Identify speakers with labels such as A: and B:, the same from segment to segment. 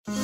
A: Emotions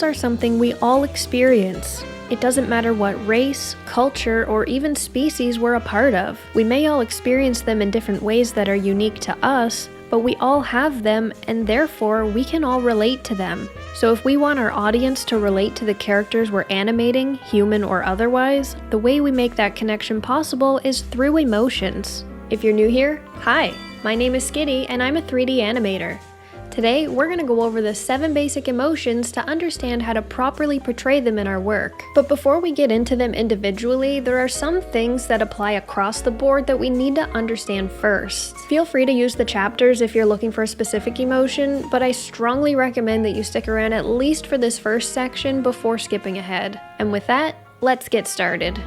A: are something we all experience. It doesn't matter what race, culture, or even species we're a part of. We may all experience them in different ways that are unique to us, but we all have them, and therefore we can all relate to them. So if we want our audience to relate to the characters we're animating, human or otherwise, the way we make that connection possible is through emotions. If you're new here, hi, my name is Skitty and I'm a 3D animator. Today, we're going to go over the 7 basic emotions to understand how to properly portray them in our work. But before we get into them individually, there are some things that apply across the board that we need to understand first. Feel free to use the chapters if you're looking for a specific emotion, but I strongly recommend that you stick around at least for this first section before skipping ahead. And with that, let's get started.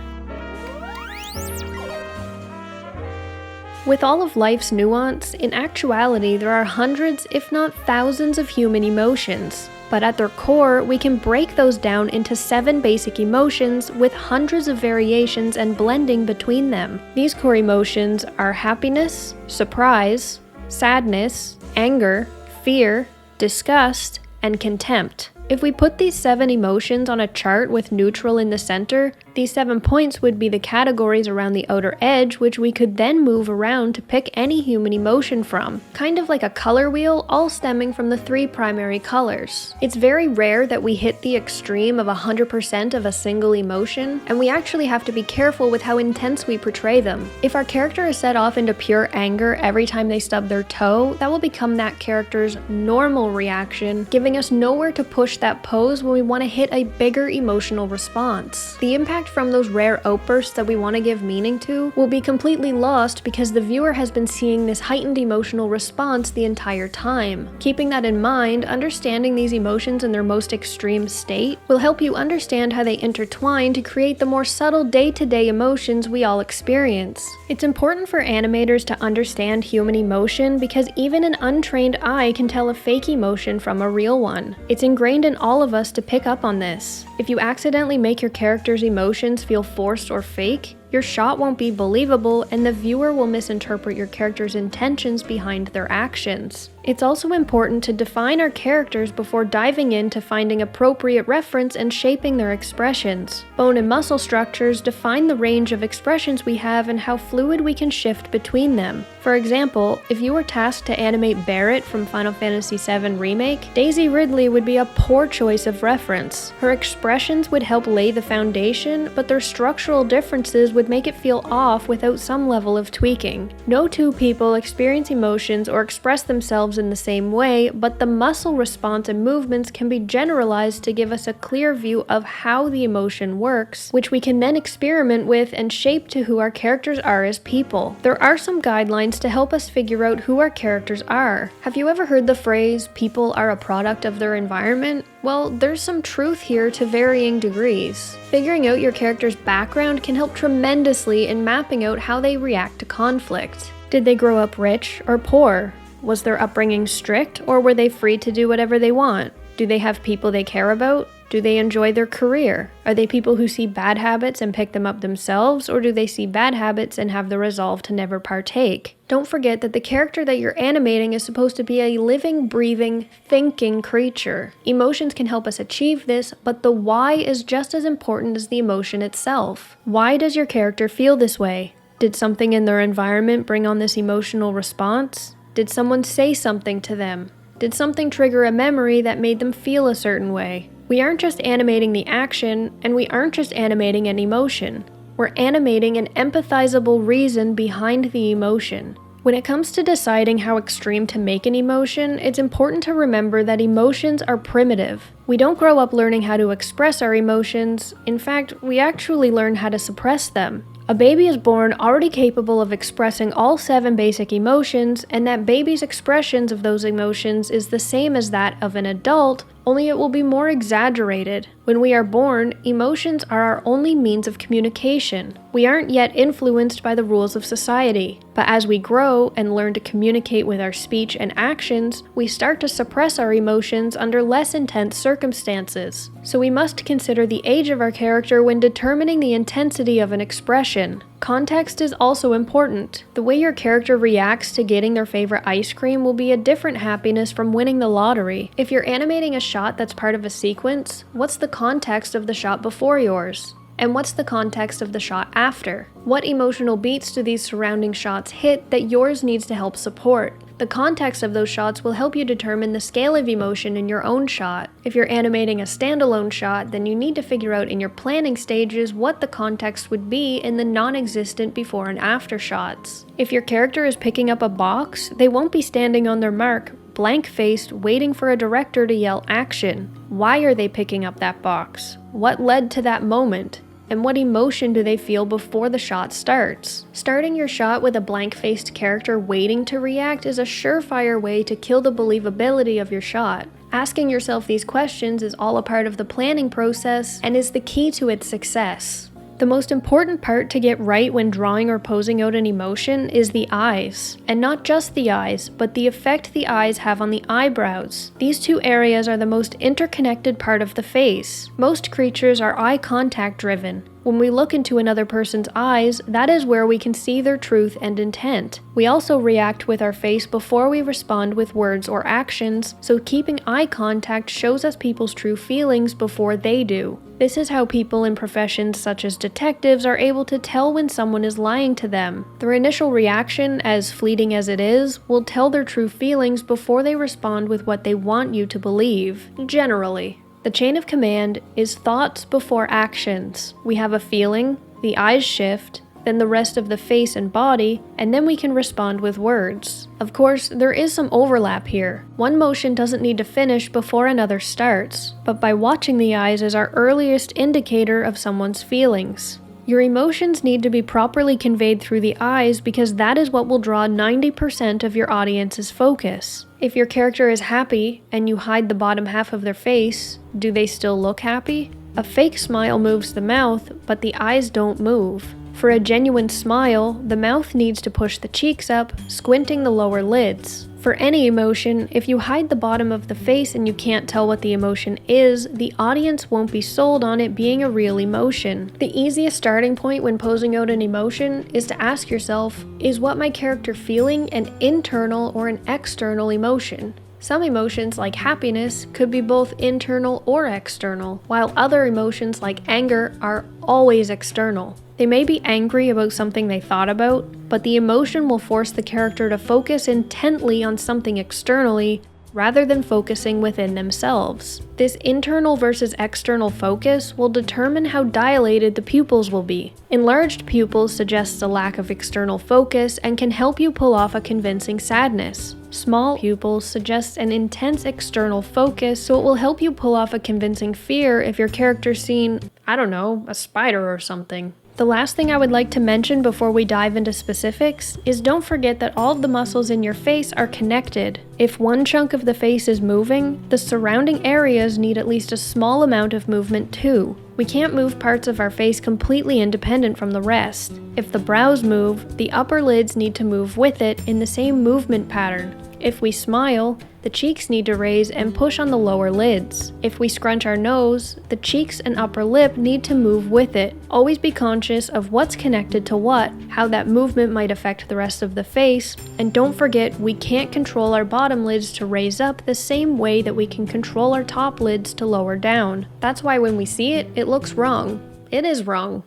A: With all of life's nuance, in actuality there are hundreds, if not thousands, of human emotions. But at their core, we can break those down into 7 basic emotions with hundreds of variations and blending between them. These core emotions are happiness, surprise, sadness, anger, fear, disgust, and contempt. If we put these 7 emotions on a chart with neutral in the center, these 7 points would be the categories around the outer edge, which we could then move around to pick any human emotion from. Kind of like a color wheel, all stemming from the 3 primary colors. It's very rare that we hit the extreme of 100% of a single emotion, and we actually have to be careful with how intense we portray them. If our character is set off into pure anger every time they stub their toe, that will become that character's normal reaction, giving us nowhere to push that pose when we want to hit a bigger emotional response. The impact from those rare outbursts that we want to give meaning to will be completely lost because the viewer has been seeing this heightened emotional response the entire time. Keeping that in mind, understanding these emotions in their most extreme state will help you understand how they intertwine to create the more subtle day-to-day emotions we all experience. It's important for animators to understand human emotion because even an untrained eye can tell a fake emotion from a real one. It's ingrained in all of us to pick up on this. If you accidentally make your character's emotions feel forced or fake, your shot won't be believable and the viewer will misinterpret your character's intentions behind their actions. It's also important to define our characters before diving into finding appropriate reference and shaping their expressions. Bone and muscle structures define the range of expressions we have and how fluid we can shift between them. For example, if you were tasked to animate Barrett from Final Fantasy VII Remake, Daisy Ridley would be a poor choice of reference. Her expressions would help lay the foundation, but their structural differences would make it feel off without some level of tweaking. No 2 people experience emotions or express themselves in the same way, but the muscle response and movements can be generalized to give us a clear view of how the emotion works, which we can then experiment with and shape to who our characters are as people. There are some guidelines to help us figure out who our characters are. Have you ever heard the phrase, people are a product of their environment? Well, there's some truth here to varying degrees. Figuring out your character's background can help tremendously in mapping out how they react to conflict. Did they grow up rich or poor? Was their upbringing strict, or were they free to do whatever they want? Do they have people they care about? Do they enjoy their career? Are they people who see bad habits and pick them up themselves, or do they see bad habits and have the resolve to never partake? Don't forget that the character that you're animating is supposed to be a living, breathing, thinking creature. Emotions can help us achieve this, but the why is just as important as the emotion itself. Why does your character feel this way? Did something in their environment bring on this emotional response? Did someone say something to them? Did something trigger a memory that made them feel a certain way? We aren't just animating the action, and we aren't just animating an emotion. We're animating an empathizable reason behind the emotion. When it comes to deciding how extreme to make an emotion, it's important to remember that emotions are primitive. We don't grow up learning how to express our emotions. In fact, we actually learn how to suppress them. A baby is born already capable of expressing all 7 basic emotions, and that baby's expressions of those emotions is the same as that of an adult, only it will be more exaggerated. When we are born, emotions are our only means of communication. We aren't yet influenced by the rules of society, but as we grow and learn to communicate with our speech and actions, we start to suppress our emotions under less intense circumstances. circumstances. So we must consider the age of our character when determining the intensity of an expression. Context is also important. The way your character reacts to getting their favorite ice cream will be a different happiness from winning the lottery. If you're animating a shot that's part of a sequence, what's the context of the shot before yours? And what's the context of the shot after? What emotional beats do these surrounding shots hit that yours needs to help support? The context of those shots will help you determine the scale of emotion in your own shot. If you're animating a standalone shot, then you need to figure out in your planning stages what the context would be in the non-existent before and after shots. If your character is picking up a box, they won't be standing on their mark, blank-faced, waiting for a director to yell action. Why are they picking up that box? What led to that moment? And what emotion do they feel before the shot starts? Starting your shot with a blank-faced character waiting to react is a surefire way to kill the believability of your shot. Asking yourself these questions is all a part of the planning process and is the key to its success. The most important part to get right when drawing or posing out an emotion is the eyes. And not just the eyes, but the effect the eyes have on the eyebrows. These two areas are the most interconnected part of the face. Most creatures are eye contact driven. When we look into another person's eyes, that is where we can see their truth and intent. We also react with our face before we respond with words or actions, so keeping eye contact shows us people's true feelings before they do. This is how people in professions such as detectives are able to tell when someone is lying to them. Their initial reaction, as fleeting as it is, will tell their true feelings before they respond with what they want you to believe, generally. The chain of command is thoughts before actions. We have a feeling, the eyes shift, then the rest of the face and body, and then we can respond with words. Of course, there is some overlap here. One motion doesn't need to finish before another starts, but by watching the eyes is our earliest indicator of someone's feelings. Your emotions need to be properly conveyed through the eyes because that is what will draw 90% of your audience's focus. If your character is happy and you hide the bottom half of their face, do they still look happy? A fake smile moves the mouth, but the eyes don't move. For a genuine smile, the mouth needs to push the cheeks up, squinting the lower lids. For any emotion, if you hide the bottom of the face and you can't tell what the emotion is, the audience won't be sold on it being a real emotion. The easiest starting point when posing out an emotion is to ask yourself, is what my character feeling an internal or an external emotion? Some emotions, like happiness, could be both internal or external, while other emotions, like anger, are always external. They may be angry about something they thought about, but the emotion will force the character to focus intently on something externally rather than focusing within themselves. This internal versus external focus will determine how dilated the pupils will be. Enlarged pupils suggests a lack of external focus and can help you pull off a convincing sadness. Small pupils suggest an intense external focus, so it will help you pull off a convincing fear if your character's seen, I don't know, a spider or something. The last thing I would like to mention before we dive into specifics is don't forget that all of the muscles in your face are connected. If one chunk of the face is moving, the surrounding areas need at least a small amount of movement too. We can't move parts of our face completely independent from the rest. If the brows move, the upper lids need to move with it in the same movement pattern. If we smile, the cheeks need to raise and push on the lower lids. If we scrunch our nose, the cheeks and upper lip need to move with it. Always be conscious of what's connected to what, how that movement might affect the rest of the face, and don't forget we can't control our bottom lids to raise up the same way that we can control our top lids to lower down. That's why when we see it, it looks wrong. It is wrong.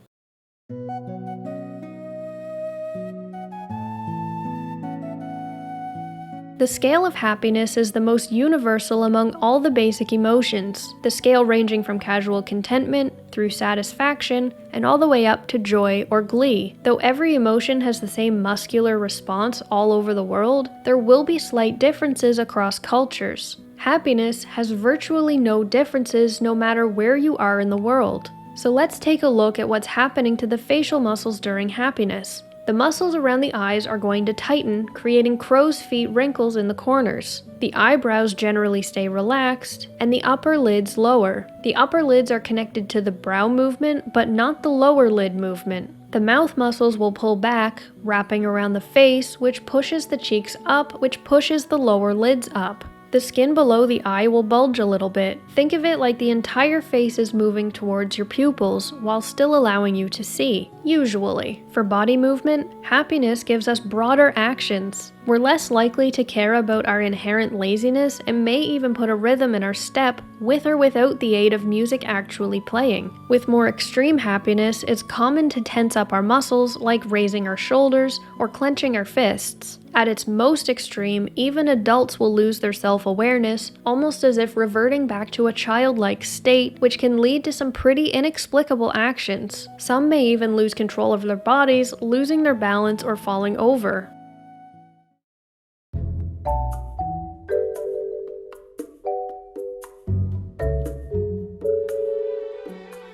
A: The scale of happiness is the most universal among all the basic emotions, the scale ranging from casual contentment through satisfaction and all the way up to joy or glee. Though every emotion has the same muscular response all over the world, there will be slight differences across cultures. Happiness has virtually no differences no matter where you are in the world. So let's take a look at what's happening to the facial muscles during happiness. The muscles around the eyes are going to tighten, creating crow's feet wrinkles in the corners. The eyebrows generally stay relaxed, and the upper lids lower. The upper lids are connected to the brow movement, but not the lower lid movement. The mouth muscles will pull back, wrapping around the face, which pushes the cheeks up, which pushes the lower lids up. The skin below the eye will bulge a little bit. Think of it like the entire face is moving towards your pupils while still allowing you to see, usually. For body movement, happiness gives us broader actions. We're less likely to care about our inherent laziness and may even put a rhythm in our step with or without the aid of music actually playing. With more extreme happiness, it's common to tense up our muscles like raising our shoulders or clenching our fists. At its most extreme, even adults will lose their self-awareness, almost as if reverting back to a childlike state, which can lead to some pretty inexplicable actions. Some may even lose control of their bodies, losing their balance or falling over.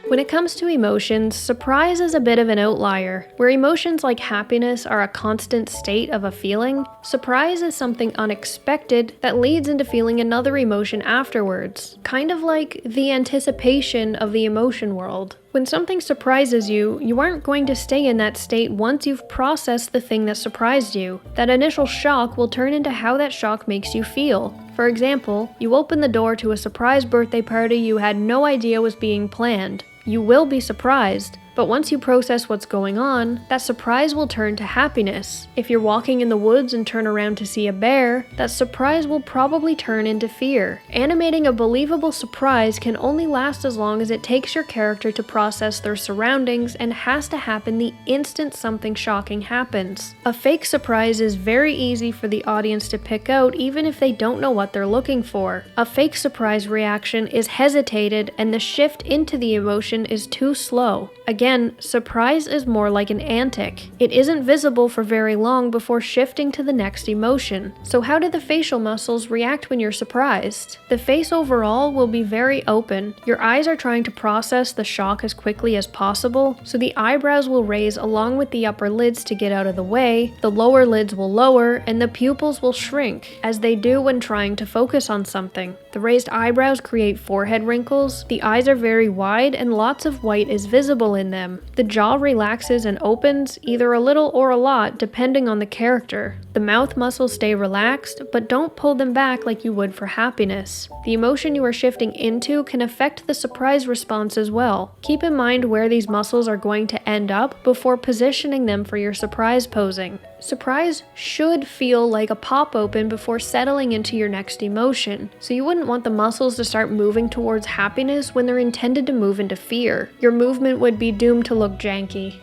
A: When it comes to emotions, surprise is a bit of an outlier. Where emotions like happiness are a constant state of a feeling, surprise is something unexpected that leads into feeling another emotion afterwards, kind of like the anticipation of the emotion world. When something surprises you, you aren't going to stay in that state once you've processed the thing that surprised you. That initial shock will turn into how that shock makes you feel. For example, you open the door to a surprise birthday party you had no idea was being planned. You will be surprised, but once you process what's going on, that surprise will turn to happiness. If you're walking in the woods and turn around to see a bear, that surprise will probably turn into fear. Animating a believable surprise can only last as long as it takes your character to process their surroundings and has to happen the instant something shocking happens. A fake surprise is very easy for the audience to pick out even if they don't know what they're looking for. A fake surprise reaction is hesitated and the shift into the emotion is too slow. Again, surprise is more like an antic. It isn't visible for very long before shifting to the next emotion. So how do the facial muscles react when you're surprised? The face overall will be very open. Your eyes are trying to process the shock as quickly as possible, so the eyebrows will raise along with the upper lids to get out of the way, the lower lids will lower, and the pupils will shrink, as they do when trying to focus on something. The raised eyebrows create forehead wrinkles, the eyes are very wide, and lots of white is visible in them. The jaw relaxes and opens, either a little or a lot, depending on the character. The mouth muscles stay relaxed, but don't pull them back like you would for happiness. The emotion you are shifting into can affect the surprise response as well. Keep in mind where these muscles are going to end up before positioning them for your surprise posing. Surprise should feel like a pop open before settling into your next emotion, so you wouldn't want the muscles to start moving towards happiness when they're intended to move into fear. Your movement would be doomed to look janky.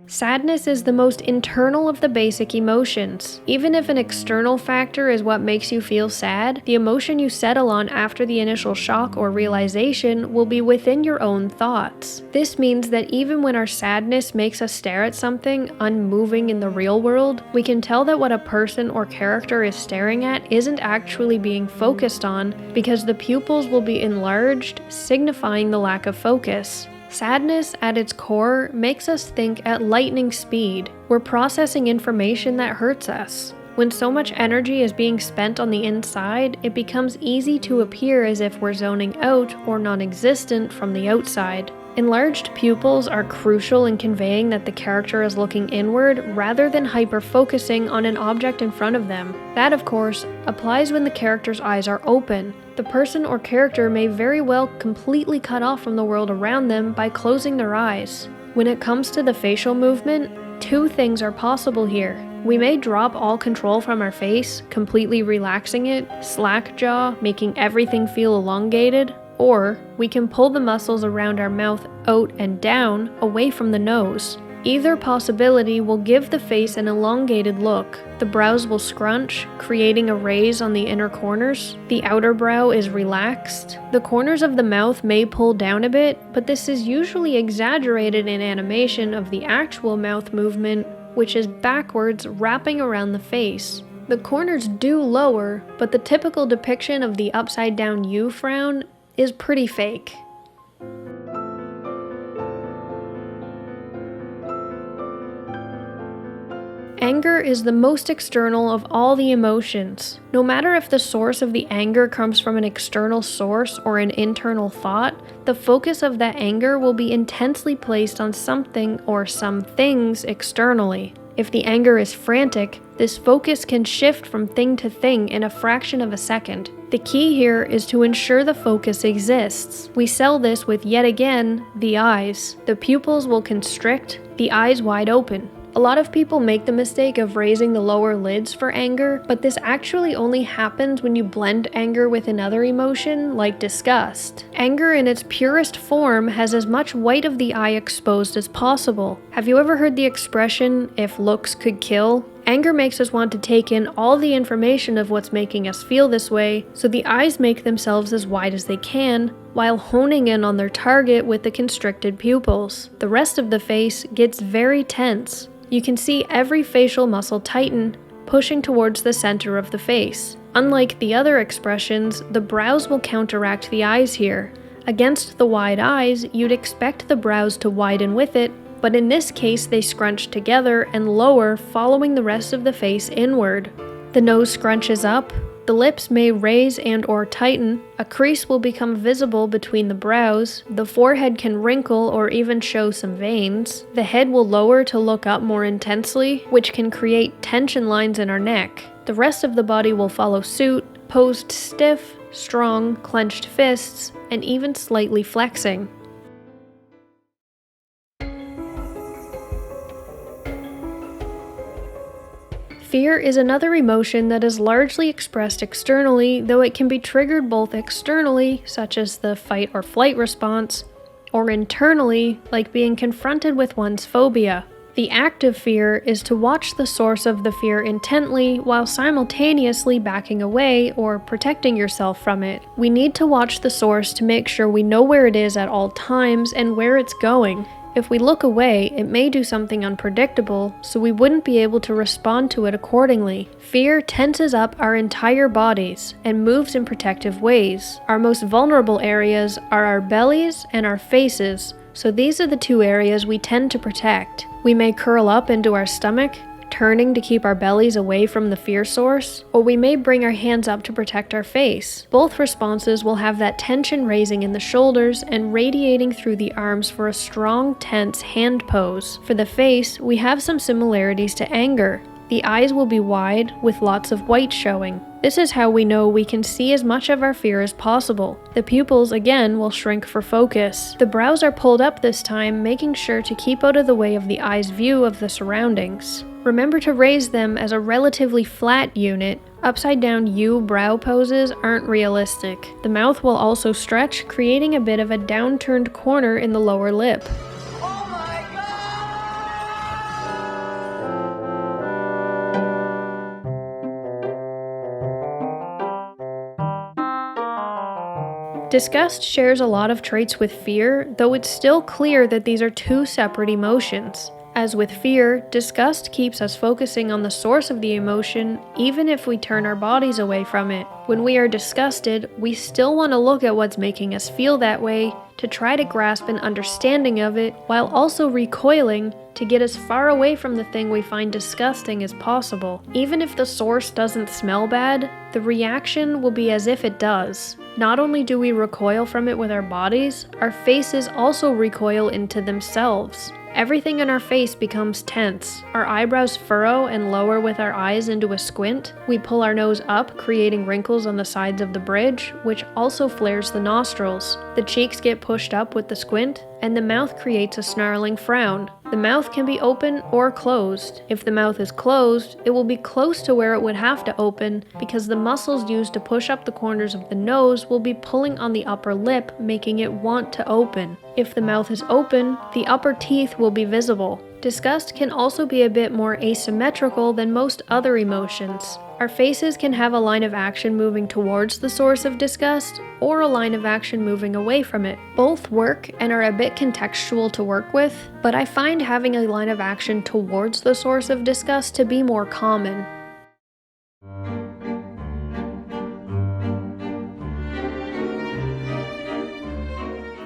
A: Sadness is the most internal of the basic emotions. Even if an external factor is what makes you feel sad, the emotion you settle on after the initial shock or realization will be within your own thoughts. This means that even when our sadness makes us stare at something unmoving in the real world, we can tell that what a person or character is staring at isn't actually being focused on because the pupils will be enlarged, signifying the lack of focus. Sadness, at its core, makes us think at lightning speed. We're processing information that hurts us. When so much energy is being spent on the inside, it becomes easy to appear as if we're zoning out or non-existent from the outside. Enlarged pupils are crucial in conveying that the character is looking inward rather than hyper-focusing on an object in front of them. That, of course, applies when the character's eyes are open. The person or character may very well completely cut off from the world around them by closing their eyes. When it comes to the facial movement, two things are possible here. We may drop all control from our face, completely relaxing it, slack jaw, making everything feel elongated, or we can pull the muscles around our mouth out and down, away from the nose. Either possibility will give the face an elongated look. The brows will scrunch, creating a raise on the inner corners. The outer brow is relaxed. The corners of the mouth may pull down a bit, but this is usually exaggerated in animation of the actual mouth movement, which is backwards, wrapping around the face. The corners do lower, but the typical depiction of the upside down U frown is pretty fake. Anger is the most external of all the emotions. No matter if the source of the anger comes from an external source or an internal thought, the focus of that anger will be intensely placed on something or some things externally. If the anger is frantic, this focus can shift from thing to thing in a fraction of a second. The key here is to ensure the focus exists. We sell this with, yet again, the eyes. The pupils will constrict, the eyes wide open. A lot of people make the mistake of raising the lower lids for anger, but this actually only happens when you blend anger with another emotion, like disgust. Anger in its purest form has as much white of the eye exposed as possible. Have you ever heard the expression, "if looks could kill"? Anger makes us want to take in all the information of what's making us feel this way, so the eyes make themselves as wide as they can, while honing in on their target with the constricted pupils. The rest of the face gets very tense. You can see every facial muscle tighten, pushing towards the center of the face. Unlike the other expressions, the brows will counteract the eyes here. Against the wide eyes, you'd expect the brows to widen with it, but in this case they scrunch together and lower, following the rest of the face inward. The nose scrunches up, the lips may raise and or tighten, a crease will become visible between the brows, the forehead can wrinkle or even show some veins, the head will lower to look up more intensely, which can create tension lines in our neck. The rest of the body will follow suit, posed stiff, strong, clenched fists, and even slightly flexing. Fear is another emotion that is largely expressed externally, though it can be triggered both externally, such as the fight or flight response, or internally, like being confronted with one's phobia. The act of fear is to watch the source of the fear intently while simultaneously backing away or protecting yourself from it. We need to watch the source to make sure we know where it is at all times and where it's going. If we look away, it may do something unpredictable, so we wouldn't be able to respond to it accordingly. Fear tenses up our entire bodies and moves in protective ways. Our most vulnerable areas are our bellies and our faces, so these are the two areas we tend to protect. We may curl up into our stomach, turning to keep our bellies away from the fear source, or we may bring our hands up to protect our face. Both responses will have that tension raising in the shoulders and radiating through the arms for a strong, tense hand pose. For the face, we have some similarities to anger. The eyes will be wide, with lots of white showing. This is how we know we can see as much of our fear as possible. The pupils, again, will shrink for focus. The brows are pulled up this time, making sure to keep out of the way of the eye's view of the surroundings. Remember to raise them as a relatively flat unit. Upside-down U brow poses aren't realistic. The mouth will also stretch, creating a bit of a downturned corner in the lower lip. Disgust shares a lot of traits with fear, though it's still clear that these are two separate emotions. As with fear, disgust keeps us focusing on the source of the emotion, even if we turn our bodies away from it. When we are disgusted, we still want to look at what's making us feel that way, to try to grasp an understanding of it, while also recoiling to get as far away from the thing we find disgusting as possible. Even if the source doesn't smell bad, the reaction will be as if it does. Not only do we recoil from it with our bodies, our faces also recoil into themselves. Everything in our face becomes tense. Our eyebrows furrow and lower with our eyes into a squint. We pull our nose up, creating wrinkles on the sides of the bridge, which also flares the nostrils. The cheeks get pushed up with the squint, and the mouth creates a snarling frown. The mouth can be open or closed. If the mouth is closed, it will be close to where it would have to open because the muscles used to push up the corners of the nose will be pulling on the upper lip, making it want to open. If the mouth is open, the upper teeth will be visible. Disgust can also be a bit more asymmetrical than most other emotions. Our faces can have a line of action moving towards the source of disgust, or a line of action moving away from it. Both work and are a bit contextual to work with, but I find having a line of action towards the source of disgust to be more common.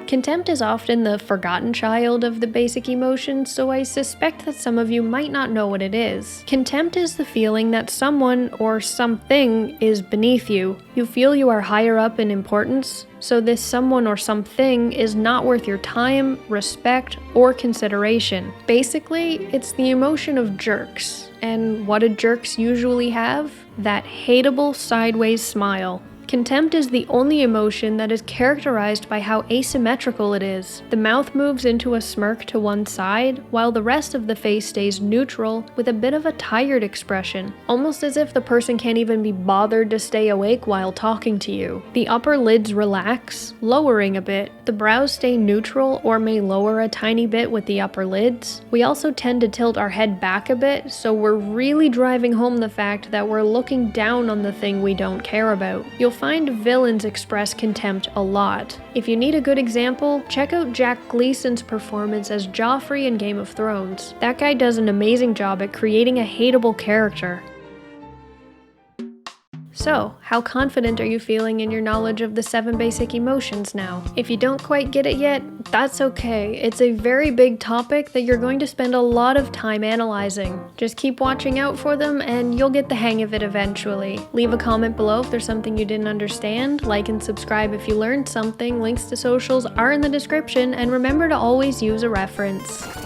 A: Contempt is often the forgotten child of the basic emotions, so I suspect that some of you might not know what it is. Contempt is the feeling that someone or something is beneath you. You feel you are higher up in importance, so this someone or something is not worth your time, respect, or consideration. Basically, it's the emotion of jerks. And what do jerks usually have? That hateable sideways smile. Contempt is the only emotion that is characterized by how asymmetrical it is. The mouth moves into a smirk to one side, while the rest of the face stays neutral with a bit of a tired expression, almost as if the person can't even be bothered to stay awake while talking to you. The upper lids relax, lowering a bit. The brows stay neutral or may lower a tiny bit with the upper lids. We also tend to tilt our head back a bit, so we're really driving home the fact that we're looking down on the thing we don't care about. You'll find villains express contempt a lot. If you need a good example, check out Jack Gleeson's performance as Joffrey in Game of Thrones. That guy does an amazing job at creating a hateable character. So, how confident are you feeling in your knowledge of the 7 basic emotions now? If you don't quite get it yet, that's okay. It's a very big topic that you're going to spend a lot of time analyzing. Just keep watching out for them and you'll get the hang of it eventually. Leave a comment below if there's something you didn't understand, like and subscribe if you learned something, links to socials are in the description, and remember to always use a reference.